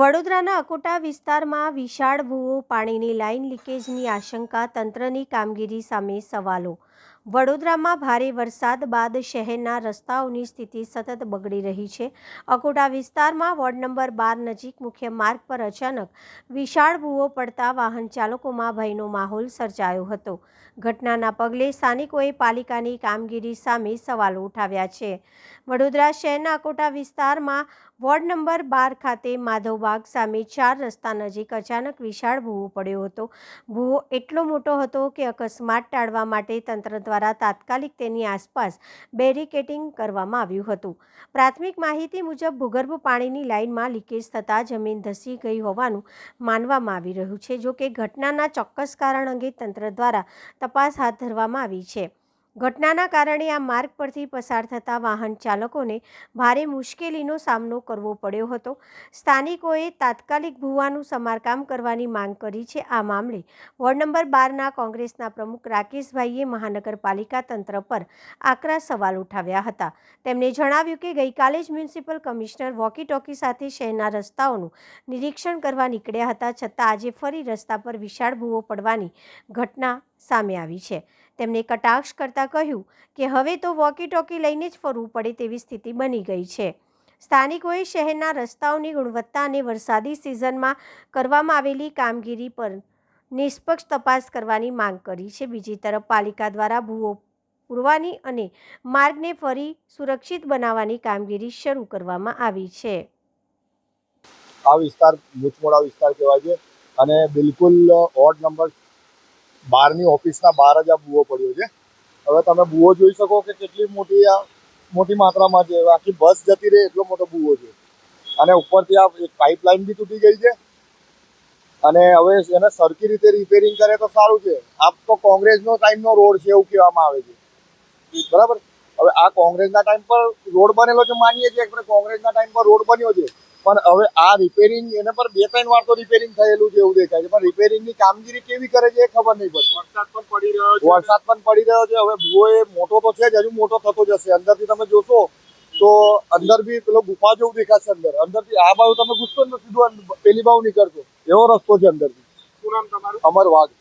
વડોદરાના અકોટા વિસ્તારમાં વિશાળ ભૂવો પાણીની લાઇન લીકેજની આશંકા, તંત્રની કામગીરી સામે સવાલો. વડોદરામાં ભારે વરસાદ બાદ શહેરના રસ્તાઓની સ્થિતિ સતત બગડી રહી છે. અકોટા વિસ્તારમાં વોર્ડ નંબર 12 નજીક મુખ્ય માર્ગ પર અચાનક વિશાળ ભૂવો પડતા વાહન ચાલકોમાં ભયનો માહોલ સર્જાયો હતો. ઘટનાના પગલે સ્થાનિકોએ પાલિકાની કામગીરી સામે સવાલો ઉઠાવ્યા છે. વડોદરા શહેરના અકોટા વિસ્તારમાં વોર્ડ નંબર 12 ખાતે માધવબાગ સામે 4 રસ્તા નજીક અચાનક વિશાળ ભૂવો પડ્યો હતો. ભૂવો એટલો મોટો હતો કે અકસ્માત ટાળવા માટે તંત્ર દ્વારા તાત્કાલિક તેની આસપાસ બેરિકેડિંગ કરવામાં આવ્યું હતું. પ્રાથમિક માહિતી મુજબ ભૂગર્ભ પાણીની લાઇનમાં લીકેજ થતાં જમીન ધસી ગઈ હોવાનું માનવામાં આવી રહ્યું છે. જો કે ઘટનાના ચોક્કસ કારણ અંગે તંત્ર દ્વારા તપાસ હાથ ધરવામાં આવી છે. ઘટનાના કારણે આ માર્ગ પરથી પસાર થતા વાહન ચાલકોને ભારે મુશ્કેલીનો સામનો કરવો પડ્યો હતો. સ્થાનિકોએ તાત્કાલિક ભૂવાનું સમારકામ કરવાની માંગ કરી છે. આ મામલે વોર્ડ નંબર 12ના કોંગ્રેસના પ્રમુખ રાકેશભાઈએ મહાનગરપાલિકા તંત્ર પર આકરા સવાલ ઉઠાવ્યા હતા. તેમણે જણાવ્યું કે ગઈકાલે જ મ્યુનિસિપલ કમિશનર વોકી ટોકી સાથે શહેરના રસ્તાઓનું નિરીક્ષણ કરવા નીકળ્યા હતા, છતાં આજે ફરી રસ્તા પર વિશાળ ભૂવો પડવાની ઘટના સામે આવી છે. તેમણે કટાક્ષ કરતા કહ્યું કે હવે તો વોકી ટોકી લઈને જ ફરવું પડે તેવી સ્થિતિ બની ગઈ છે. સ્થાનિકોએ શહેરના રસ્તાઓની ગુણવત્તા અને વરસાદી સિઝનમાં કરવામાં આવેલી કામગીરી પર નિષ્પક્ષ તપાસ કરવાની માંગ કરી છે. બીજી તરફ પાલિકા દ્વારા ભૂવો પૂરવાની અને માર્ગને ફરી સુરક્ષિત બનાવવાની કામગીરી શરૂ કરવામાં આવી છે. આ વિસ્તાર મૂછમોડા વિસ્તાર કહેવાય છે અને બિલકુલ વોર્ડ નંબર 12ની ઓફિસના બહાર જ આ ભૂવો પડ્યો છે. હવે તમે ભૂવો જોઈ શકો કે કેટલી મોટી માત્રામાં છે. આખી બસ જતી રહે એટલો મોટો ભૂવો છે અને ઉપરથી આ એક પાઇપલાઇન બી તૂટી ગઈ છે અને હવે એને સરખી રીતે રિપેરિંગ કરે તો સારું છે. આ તો કોંગ્રેસનો ટાઈમનો રોડ છે એવું કહેવામાં આવે છે, બરાબર. હવે આ કોંગ્રેસના ટાઈમ પર રોડ બનેલો છે, માનીએ છીએ કે કોંગ્રેસના ટાઈમ પર રોડ બન્યો છે, પણ હવે આ રિપેરિંગ એને પર 2-3 વાર તો રિપેરિંગ થયેલું છે એવું દેખાય છે, પણ રિપેરિંગની કામગીરી કેવી કરે છે એ ખબર નહીં પડતી. વરસાદ પણ પડી રહ્યો છે. હવે ભૂવો એ મોટો તો છે જ, હજુ મોટો થતો જશે. અંદરથી તમે જોશો તો અંદર બી પેલો ગુફા જેવું દેખાશે. અંદરથી આ બાજુ તમે ઘૂસતો ને સીધું પેલી બાજુ નીકળશો એવો રસ્તો છે અંદરથી. શું નામ તમારું? અમર વાઘ.